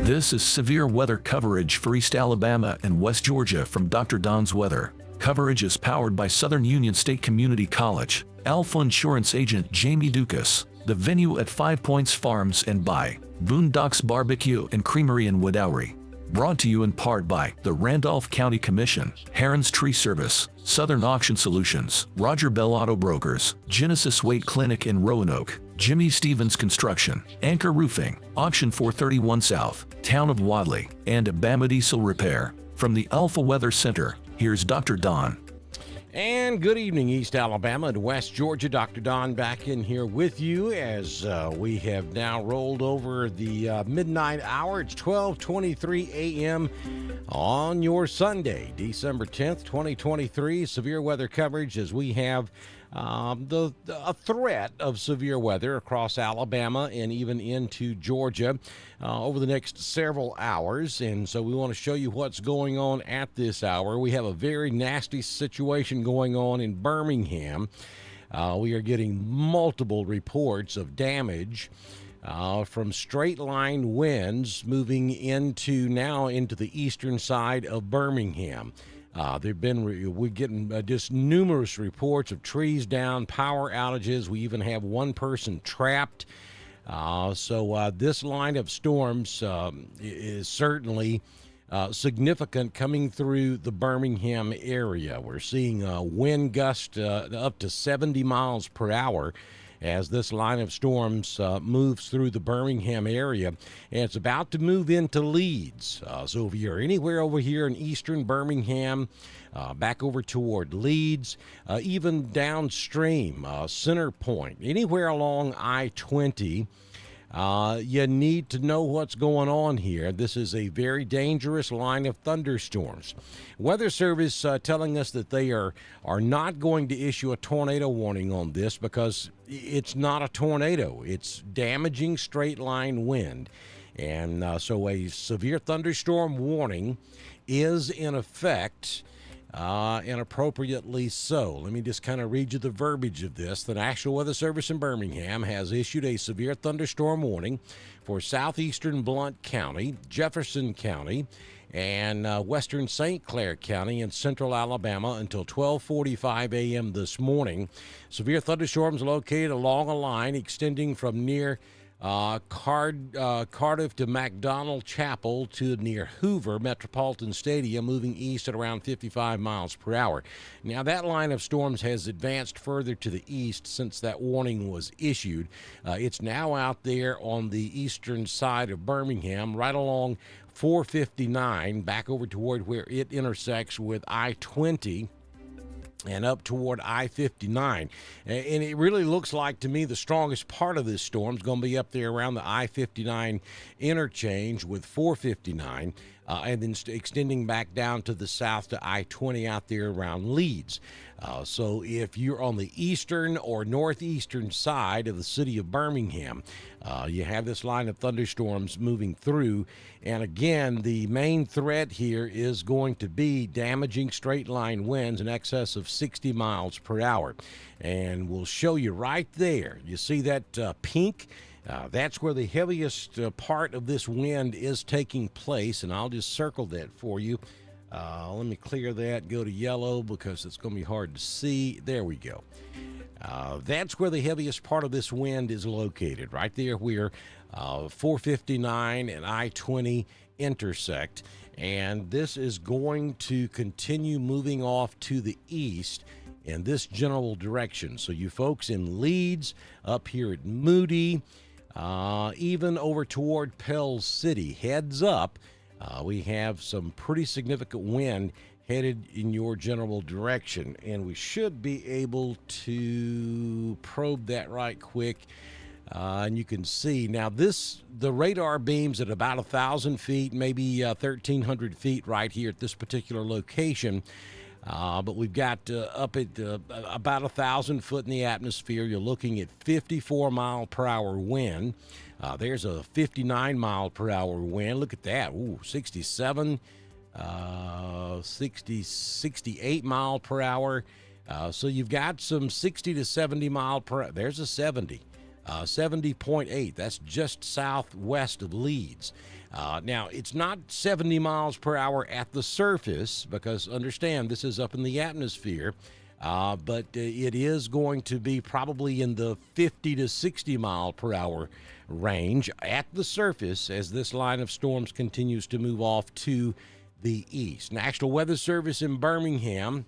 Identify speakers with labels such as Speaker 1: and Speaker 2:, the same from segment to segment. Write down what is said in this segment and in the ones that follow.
Speaker 1: This is severe weather coverage for East Alabama and West Georgia from Dr. Don's Weather. Coverage is powered by Southern Union State Community College, Alpha Insurance agent Jamie Dukas, the venue at 5 Points Farms, and by Boondocks Barbecue and Creamery in Wedowee. Brought to you in part by the Randolph County Commission, Heron's Tree Service, Southern Auction Solutions, Roger Bell Auto Brokers, Genesis Weight Clinic in Roanoke, Jimmy Stevens Construction, Anchor Roofing, Auction 431 South, Town of Wadley, and Bama Diesel Repair. From the Alpha Weather Center, here's Dr. Don.
Speaker 2: And good evening, East Alabama and West Georgia. Dr. Don back in here with you as we have now rolled over the midnight hour. It's 12:23 a.m. on your Sunday, December 10th, 2023. Severe weather coverage as we have a threat of severe weather across Alabama and even into Georgia over the next several hours. And so we want to show you what's going on at this hour. We have a very nasty situation going on in Birmingham. We are getting multiple reports of damage from straight line winds moving into the eastern side of Birmingham. We're getting just numerous reports of trees down, power outages. We even have one person trapped. So this line of storms is certainly significant coming through the Birmingham area. We're seeing wind gusts up to 70 miles per hour as this line of storms moves through the Birmingham area, and it's about to move into Leeds. So if you're anywhere over here in eastern Birmingham, back over toward Leeds, even downstream, Center Point, anywhere along I-20, you need to know what's going on here. This is a very dangerous line of thunderstorms. Weather Service telling us that they are not going to issue a tornado warning on this because it's not a tornado. It's damaging straight line wind. And so a severe thunderstorm warning is in effect, and appropriately so. Let me just kind of read you the verbiage of this. The National Weather Service in Birmingham has issued a severe thunderstorm warning for southeastern Blount County, Jefferson County, and western St. Clair County in central Alabama until 12:45 a.m. this morning. Severe thunderstorms located along a line extending from near Cardiff to McDonald Chapel to near Hoover Metropolitan Stadium, moving east at around 55 miles per hour. Now, that line of storms has advanced further to the east since that warning was issued. It's now out there on the eastern side of Birmingham, right along 459, back over toward where it intersects with I-20. And up toward I-59. And it really looks like, to me, the strongest part of this storm is going to be up there around the I-59 interchange with 459, and then extending back down to the south to I-20 out there around Leeds. So if you're on the eastern or northeastern side of the city of Birmingham, you have this line of thunderstorms moving through. And again, the main threat here is going to be damaging straight line winds in excess of 60 miles per hour. And we'll show you right there. You see that pink? That's where the heaviest part of this wind is taking place. And I'll just circle that for you. Let me clear that, go to yellow because it's going to be hard to see. There we go. That's where the heaviest part of this wind is located, right there where 459 and I-20 intersect. And this is going to continue moving off to the east in this general direction. So you folks in Leeds, up here at Moody, even over toward Pell City, heads up. We have some pretty significant wind headed in your general direction, and we should be able to probe that right quick. And you can see now the radar beams at about 1,000 feet, maybe 1,300 feet right here at this particular location. But we've got up at about 1,000 foot in the atmosphere. You're looking at 54 mile per hour wind. There's a 59 mile per hour wind. Look at that. Ooh, 67, 68 mile per hour. So you've got some 60 to 70 mile per hour. There's a 70. 70.8. That's just southwest of Leeds. Now, it's not 70 miles per hour at the surface because, understand, this is up in the atmosphere, but it is going to be probably in the 50 to 60 mile per hour range at the surface as this line of storms continues to move off to the east. National Weather Service in Birmingham.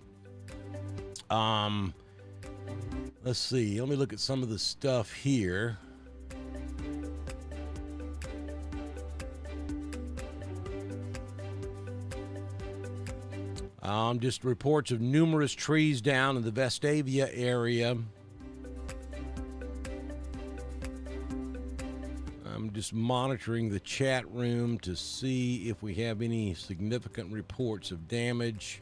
Speaker 2: Let's see. Let me look at some of the stuff here. Just reports of numerous trees down in the Vestavia area. I'm just monitoring the chat room to see if we have any significant reports of damage.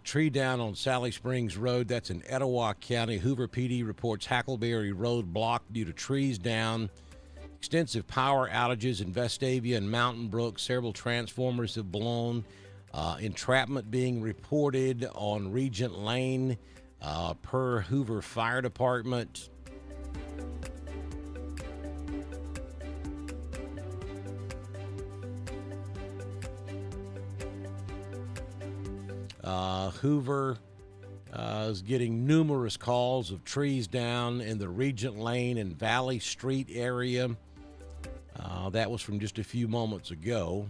Speaker 2: Tree down on Sally Springs Road, that's in Etowah County. Hoover PD reports Hackleberry Road blocked due to trees down. Extensive power outages in Vestavia and Mountain Brook. Several transformers have blown. Entrapment being reported on Regent Lane per Hoover Fire Department. Hoover is getting numerous calls of trees down in the Regent Lane and Valley Street area. That was from just a few moments ago.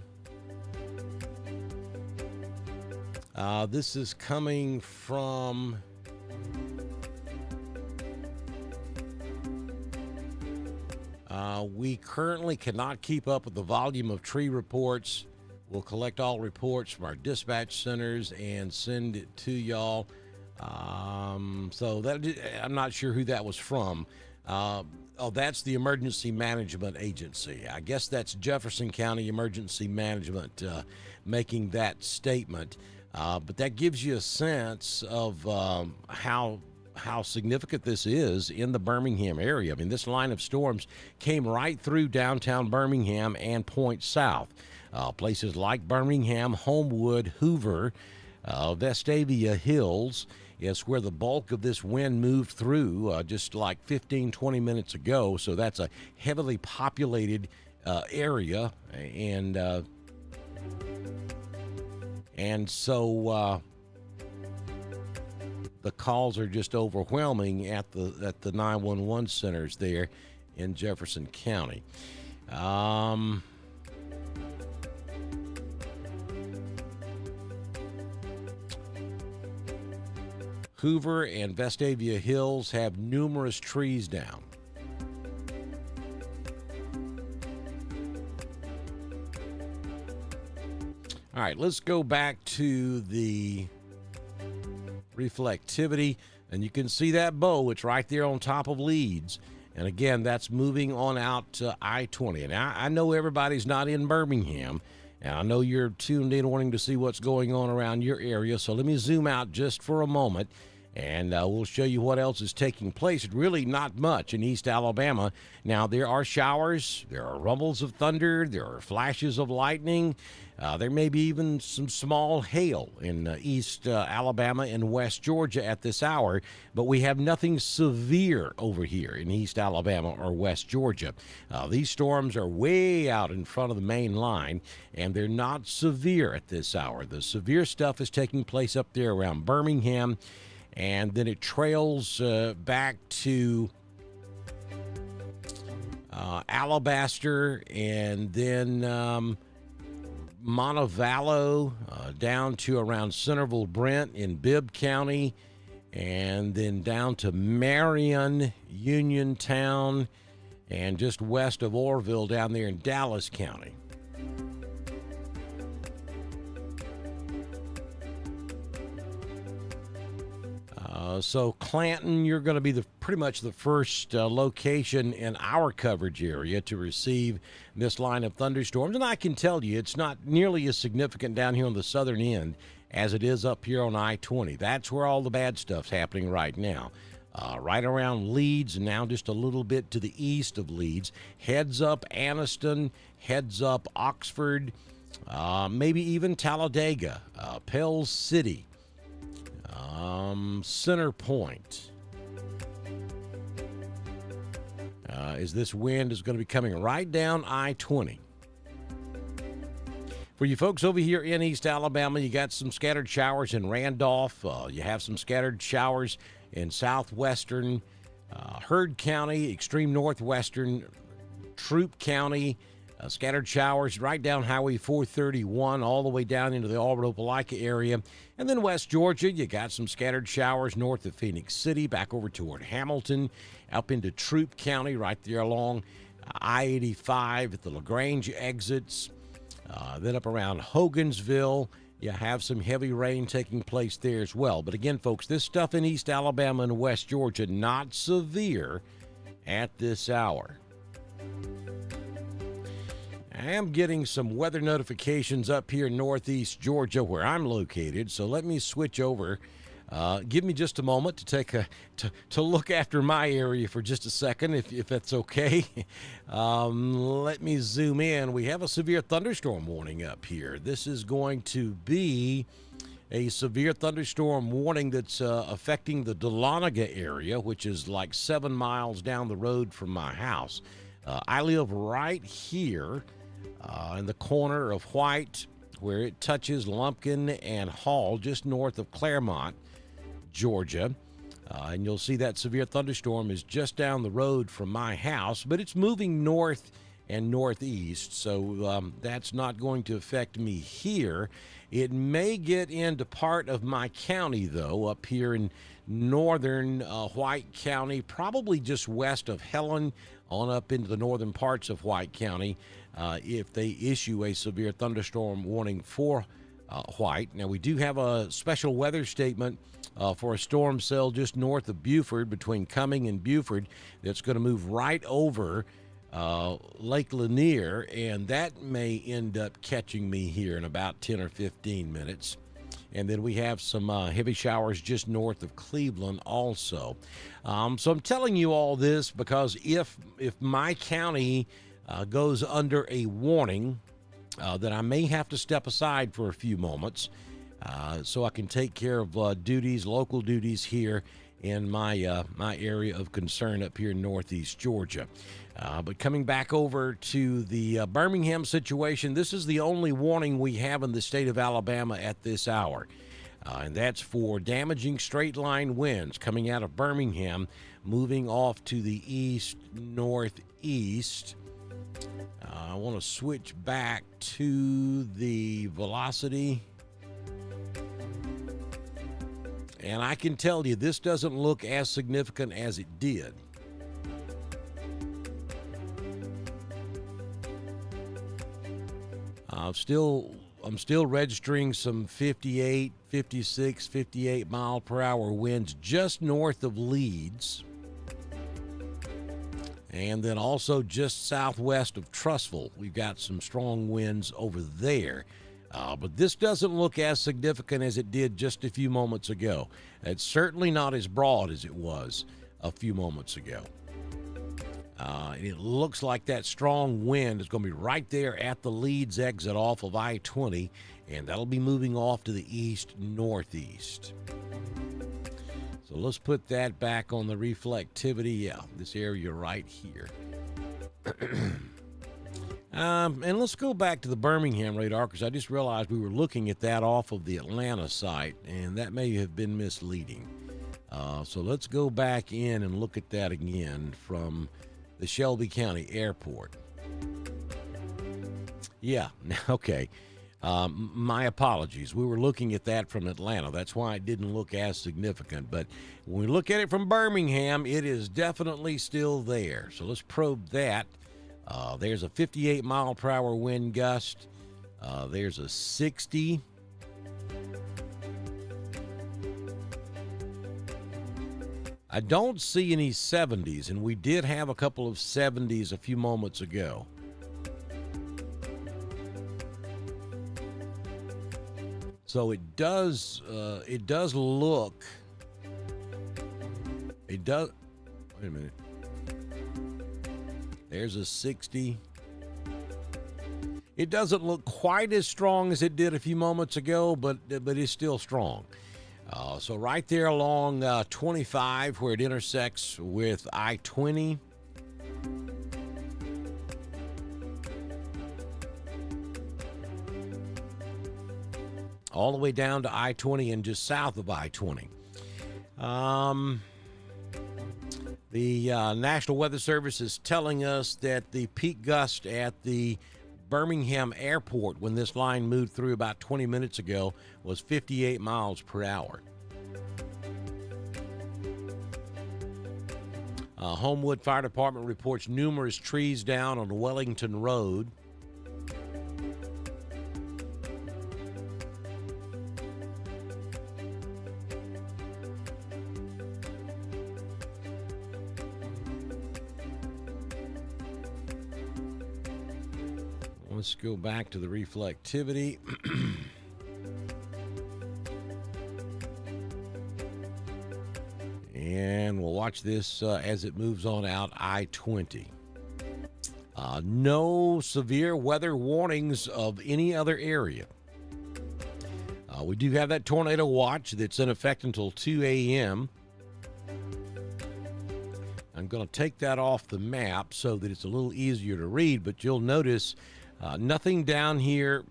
Speaker 2: This is coming from we currently cannot keep up with the volume of tree reports. We'll collect all reports from our dispatch centers and send it to y'all. So that I'm not sure who that was from. That's the Emergency Management Agency. I guess that's Jefferson County Emergency Management making that statement. But that gives you a sense of how significant this is in the Birmingham area. I mean, this line of storms came right through downtown Birmingham and points south. Places like Birmingham, Homewood, Hoover, Vestavia Hills is where the bulk of this wind moved through just like 15, 20 minutes ago. So that's a heavily populated area. And so the calls are just overwhelming at the 911 centers there in Jefferson County. Hoover and Vestavia Hills have numerous trees down. All right, let's go back to the reflectivity, and you can see that bow. It's right there on top of Leeds. And again, that's moving on out to I-20. And I know everybody's not in Birmingham, and I know you're tuned in wanting to see what's going on around your area. So let me zoom out just for a moment, and we'll show you what else is taking place. It's really not much in East Alabama. Now, there are showers, there are rumbles of thunder, there are flashes of lightning. There may be even some small hail in East Alabama and West Georgia at this hour, but we have nothing severe over here in East Alabama or West Georgia. These storms are way out in front of the main line, and they're not severe at this hour. The severe stuff is taking place up there around Birmingham, and then it trails back to Alabaster, and then Montevallo down to around Centerville Brent in Bibb County, and then down to Marion, Uniontown, and just west of Orville down there in Dallas County. So Clanton, you're going to be pretty much the first location in our coverage area to receive this line of thunderstorms. And I can tell you it's not nearly as significant down here on the southern end as it is up here on I-20. That's where all the bad stuff's happening right now. Right around Leeds, and now just a little bit to the east of Leeds. Heads up Anniston, heads up Oxford, maybe even Talladega, Pell City. Center Point. Is this wind is going to be coming right down I-20. For you folks over here in East Alabama, you got some scattered showers in Randolph. You have some scattered showers in southwestern Heard County, extreme northwestern Troup County. Scattered showers right down Highway 431 all the way down into the Auburn-Opelika area. And then West Georgia, you got some scattered showers north of Phoenix City, back over toward Hamilton, up into Troup County, right there along I-85 at the LaGrange exits. Then up around Hogansville, you have some heavy rain taking place there as well. But again, folks, this stuff in East Alabama and West Georgia, not severe at this hour. I am getting some weather notifications up here in northeast Georgia where I'm located, so let me switch over. Give me just a moment to take to look after my area for just a second, if that's okay. Let me zoom in. We have a severe thunderstorm warning up here. This is going to be a severe thunderstorm warning that's affecting the Dahlonega area, which is like 7 miles down the road from my house. I live right here in the corner of White, where it touches Lumpkin and Hall, just north of Claremont, Georgia. And you'll see that severe thunderstorm is just down the road from my house, but it's moving north and northeast, so that's not going to affect me here. It may get into part of my county, though, up here in northern White County, probably just west of Helen on up into the northern parts of White County, if they issue a severe thunderstorm warning for White. Now, we do have a special weather statement for a storm cell just north of Buford, between Cumming and Buford, that's going to move right over Lake Lanier, and that may end up catching me here in about 10 or 15 minutes. And then we have some heavy showers just north of Cleveland also. So I'm telling you all this because if my county goes under a warning, that I may have to step aside for a few moments so I can take care of local duties here in my area of concern up here in northeast Georgia. But coming back over to the Birmingham situation, this is the only warning we have in the state of Alabama at this hour. And that's for damaging straight-line winds coming out of Birmingham, moving off to the east-northeast. I want to switch back to the velocity. And I can tell you, this doesn't look as significant as it did. I'm still registering some 58, 56, 58 mile per hour winds just north of Leeds. And then also just southwest of Trussville, we've got some strong winds over there. But this doesn't look as significant as it did just a few moments ago. It's certainly not as broad as it was a few moments ago. It looks like that strong wind is going to be right there at the Leeds exit off of I-20, and that'll be moving off to the east-northeast. So let's put that back on the reflectivity. Yeah, this area right here. And let's go back to the Birmingham radar, because I just realized we were looking at that off of the Atlanta site, and that may have been misleading. So let's go back in and look at that again from the Shelby County Airport. Yeah, okay. My apologies. We were looking at that from Atlanta. That's why it didn't look as significant. But when we look at it from Birmingham, it is definitely still there. So let's probe that. There's a 58 mile per hour wind gust. There's a 60. I don't see any 70s, and we did have a couple of 70s a few moments ago. So it does look, wait a minute. There's a 60. It doesn't look quite as strong as it did a few moments ago, but it's still strong. So right there along 25 where it intersects with I-20. All the way down to I-20 and just south of I-20. The National Weather Service is telling us that the peak gust at the Birmingham Airport when this line moved through about 20 minutes ago was 58 miles per hour. Homewood Fire Department reports numerous trees down on Wellington Road. Let's go back to the reflectivity. And we'll watch this as it moves on out I-20. No severe weather warnings of any other area. We do have that tornado watch that's in effect until 2 a.m. I'm going to take that off the map so that it's a little easier to read, but you'll notice nothing down here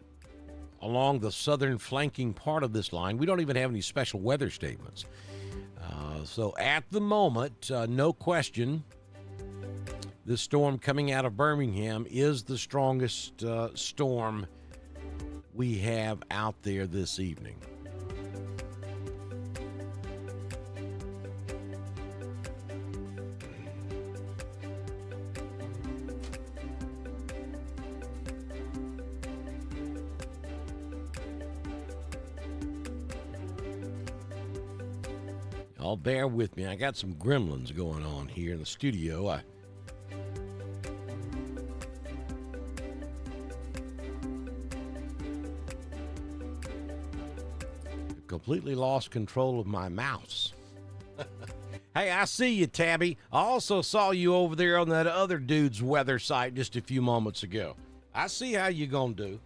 Speaker 2: along the southern flanking part of this line. We don't even have any special weather statements. So at the moment, no question, this storm coming out of Birmingham is the strongest storm we have out there this evening. Y'all bear with me. I got some gremlins going on here in the studio. I completely lost control of my mouse. Hey, I see you, Tabby. I also saw you over there on that other dude's weather site just a few moments ago. I see how you gonna do.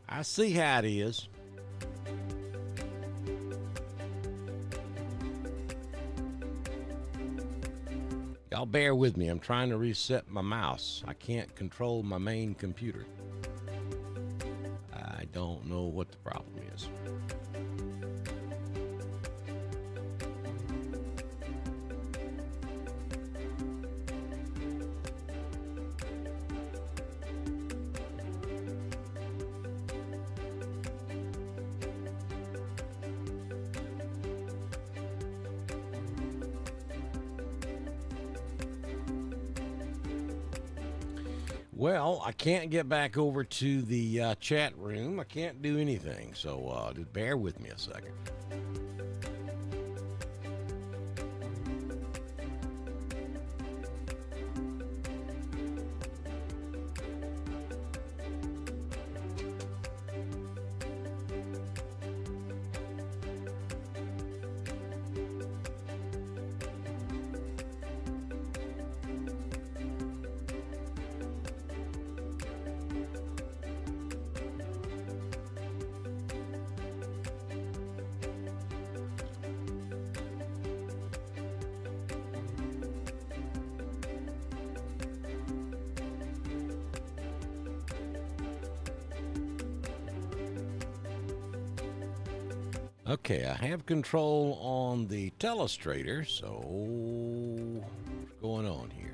Speaker 2: I see how it is. Y'all bear with me. I'm trying to reset my mouse. I can't control my main computer. I don't know what the problem is. Well, I can't get back over to the chat room. I can't do anything, so just bear with me a second. Okay, I have control on the telestrator, so what's going on here?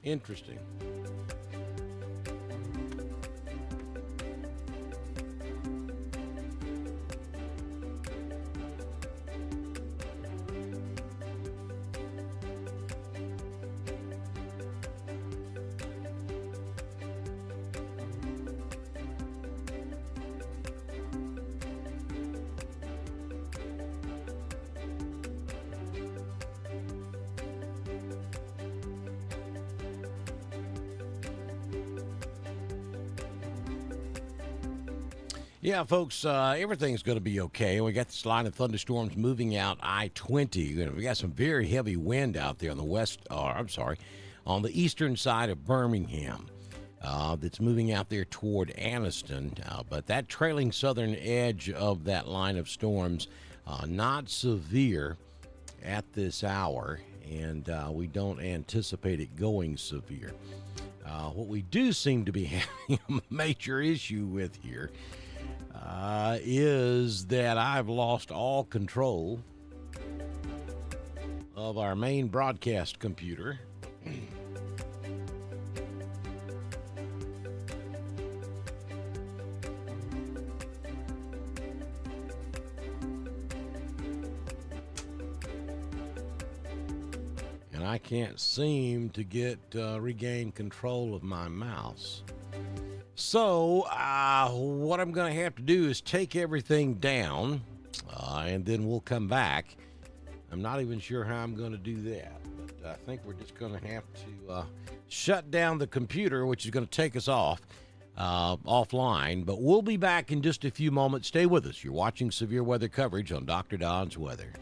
Speaker 2: Interesting. Yeah, folks, everything's going to be okay. We got this line of thunderstorms moving out I-20. We got some very heavy wind out there on the on the eastern side of Birmingham. That's moving out there toward Anniston. But that trailing southern edge of that line of storms, not severe at this hour, and we don't anticipate it going severe. What we do seem to be having a major issue with here is that I've lost all control of our main broadcast computer. And I can't seem to regain control of my mouse. So what I'm going to have to do is take everything down, and then we'll come back. I'm not even sure how I'm going to do that, but I think we're just going to have to shut down the computer, which is going to take us offline. But we'll be back in just a few moments. Stay with us. You're watching Severe Weather Coverage on Dr. Don's Weather.